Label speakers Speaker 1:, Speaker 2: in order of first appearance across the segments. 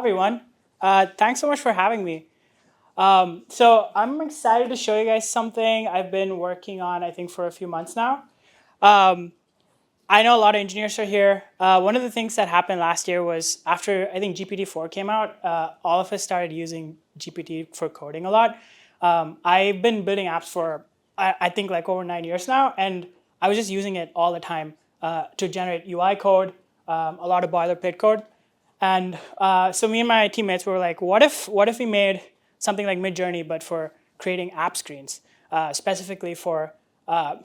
Speaker 1: everyone. Thanks so much for having me. So I'm excited to show you guys something I've been working on, I think, for a few months now. Um, I know a lot of engineers are here. One of the things that happened last year was after, I think, GPT-4 came out, all of us started using GPT for coding a lot. I've been building apps for, I think, like over 9 years now, and I was just using it all the time to generate UI code, a lot of boilerplate code. And so me and my teammates were like, what if we made something like Midjourney, but for creating app screens, specifically for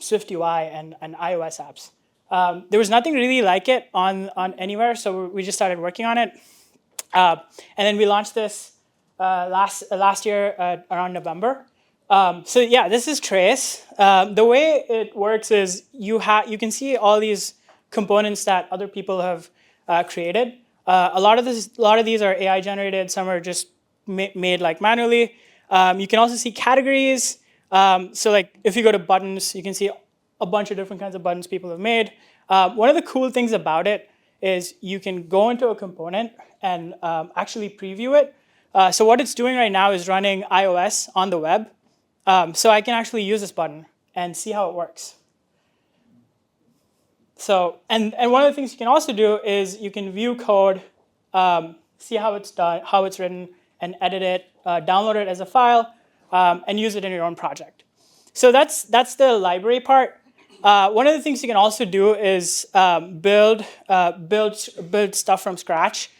Speaker 1: Swift UI and iOS apps. There was nothing really like it on anywhere, so we just started working on it. And then we launched this last year around November. So yeah, this is Trace. The way it works is you can see all these components that other people have created. A lot of these are AI generated. Some are just made like manually. You can also see categories. So like if you go to buttons, you can see a bunch of different kinds of buttons people have made. One of the cool things about it is you can go into a component and actually preview it. So what it's doing right now is running iOS on the web. So I can actually use this button and see how it works. So, and one of the things you can also do is you can view code, see how it's done, how it's written, and edit it, download it as a file, and use it in your own project. So that's the library part. One of the things you can also do is build stuff from scratch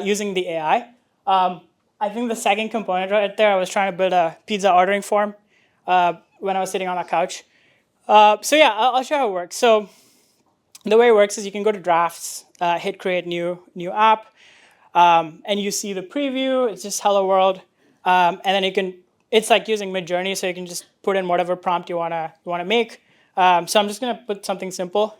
Speaker 1: using the AI. I think the second component right there, I was trying to build a pizza ordering form when I was sitting on a couch. So yeah, I'll show how it works. So the way it works is you can go to drafts, hit create new app, and you see the preview. It's just hello world, and then it's like using Midjourney, so you can just put in whatever prompt you wanna make. So I'm just gonna put something simple.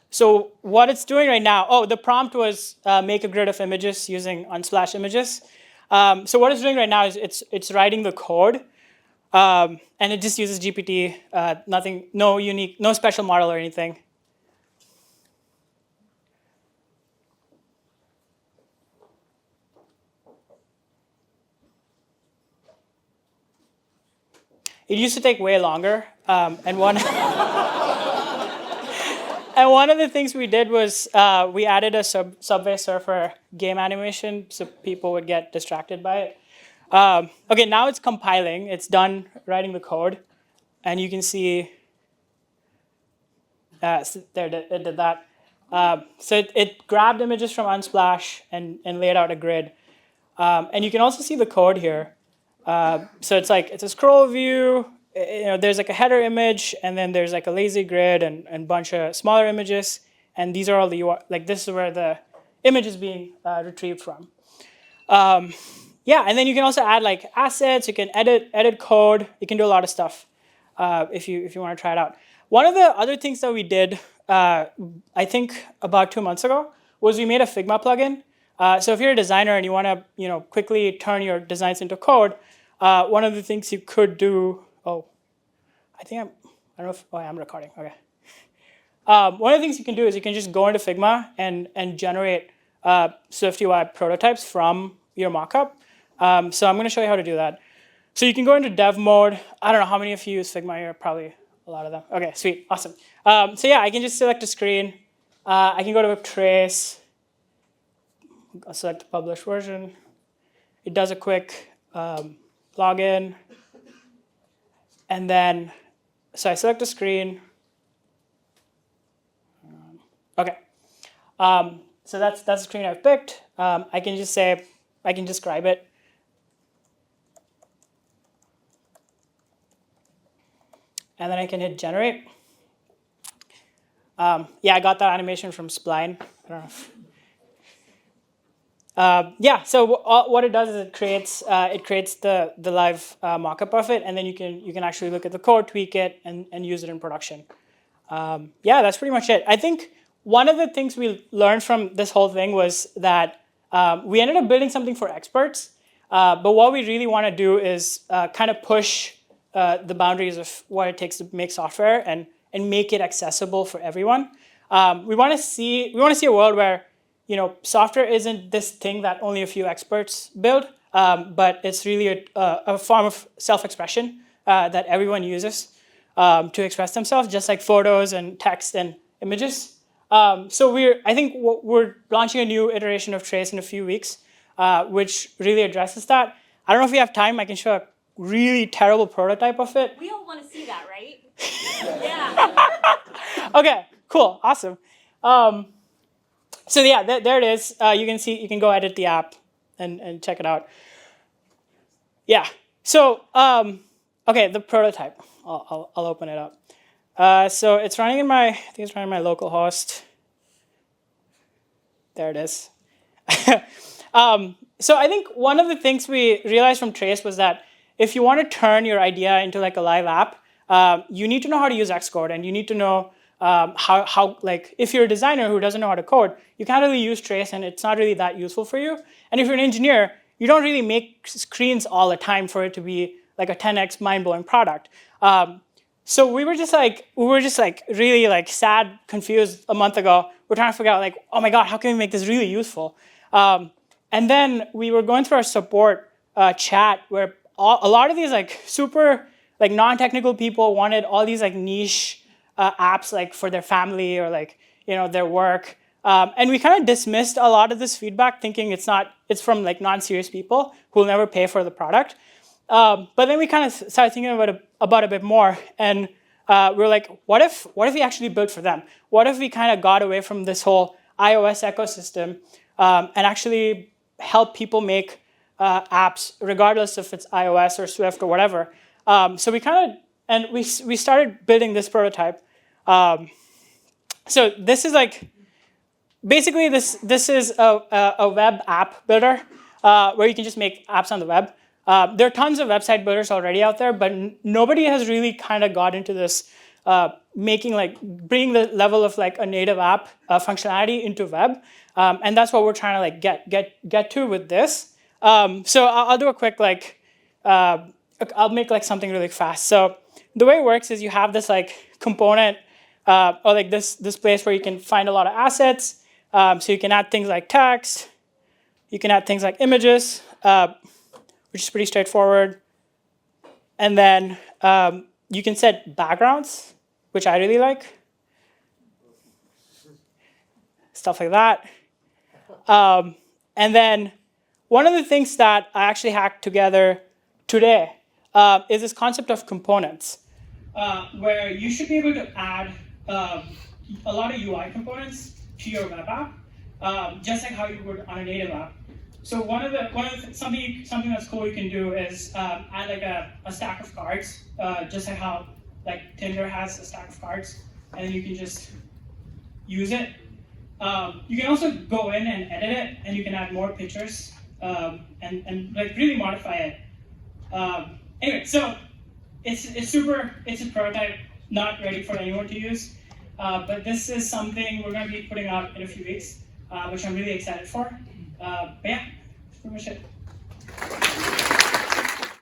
Speaker 1: So what it's doing right now, the prompt was make a grid of images using Unsplash images. So what it's doing right now is it's writing the code, and it just uses GPT, no special model or anything. It used to take way longer, and one of the things we did was we added a Subway Surfer game animation so people would get distracted by it. Okay, now it's compiling. It's done writing the code, and you can see it did that. So it grabbed images from Unsplash and laid out a grid, and you can also see the code here. So it's a scroll view. There's like a header image, and then there's like a lazy grid and a bunch of smaller images, and these are all this is where the image is being retrieved from. Yeah, and then you can also add like assets. You can edit code. You can do a lot of stuff if you want to try it out. One of the other things that we did, I think about 2 months ago, was we made a Figma plugin. So if you're a designer and you want to quickly turn your designs into code, one of the things you could do. I don't know if I'm recording. Okay. One of the things you can do is you can just go into Figma and generate Swift UI prototypes from your mockup. So I'm going to show you how to do that. So you can go into dev mode. I don't know how many of you use Figma here. Probably a lot of them. Okay, sweet, awesome. So yeah, I can just select a screen. I can go to Trace. I'll select the published version. It does a quick login. And then, so I select a screen. Okay. So that's the screen I've picked. I can just say, I can describe it. And then I can hit generate. Yeah, I got that animation from Spline. I don't know if yeah, so what it does is it creates the live mockup of it, and then you can actually look at the code, tweak it, and use it in production. Yeah, that's pretty much it. I think one of the things we learned from this whole thing was that we ended up building something for experts. But what we really want to do is kind of push the boundaries of what it takes to make software and make it accessible for everyone. We want to see a world where software isn't this thing that only a few experts build, but it's really a form of self-expression that everyone uses to express themselves, just like photos and text and images. So I think we're launching a new iteration of Trace in a few weeks, which really addresses that. I don't know if we have time. I can show a really terrible prototype of it.
Speaker 2: We all want to see that, right? Yeah.
Speaker 1: Okay, cool, awesome. So yeah, there it is. You can go edit the app and check it out. Yeah. So okay, the prototype. I'll open it up. So it's running I think it's running my local host. There it is. So I think one of the things we realized from Trace was that if you want to turn your idea into like a live app, you need to know how to use Xcode, and you need to know how like if you're a designer who doesn't know how to code, you can't really use Trace, and it's not really that useful for you. And if you're an engineer, you don't really make screens all the time for it to be like a 10x mind-blowing product. So we were just like really like sad, confused a month ago. We're trying to figure out like, oh my God, how can we make this really useful? And then we were going through our support chat where a lot of these like super like non-technical people wanted all these like niche apps like for their family or like their work. And we kind of dismissed a lot of this feedback, thinking it's from like non-serious people who will never pay for the product. But then we kind of started thinking about a bit more, and we were like, what if we actually built for them? What if we kind of got away from this whole iOS ecosystem and actually help people make apps, regardless if it's iOS or Swift or whatever? So we started building this prototype. So this is like basically this is a web app builder where you can just make apps on the web. There are tons of website builders already out there, but nobody has really kind of got into this bringing the level of like a native app functionality into web, and that's what we're trying to like get to with this. So I'll do a quick I'll make like something really fast. So the way it works is you have this like component or like this place where you can find a lot of assets. So you can add things like text, you can add things like images, which is pretty straightforward. And then you can set backgrounds, which I really like. Stuff like that. And then one of the things that I actually hacked together today is this concept of components, where you should be able to add a lot of UI components to your web app, just like how you would on a native app. So something that's cool you can do is add like a stack of cards, just like how like Tinder has a stack of cards, and then you can just use it. You can also go in and edit it, and you can add more pictures and like really modify it. Anyway, so it's a prototype, not ready for anyone to use, but this is something we're going to be putting out in a few weeks, which I'm really excited for. But yeah, that's pretty much it.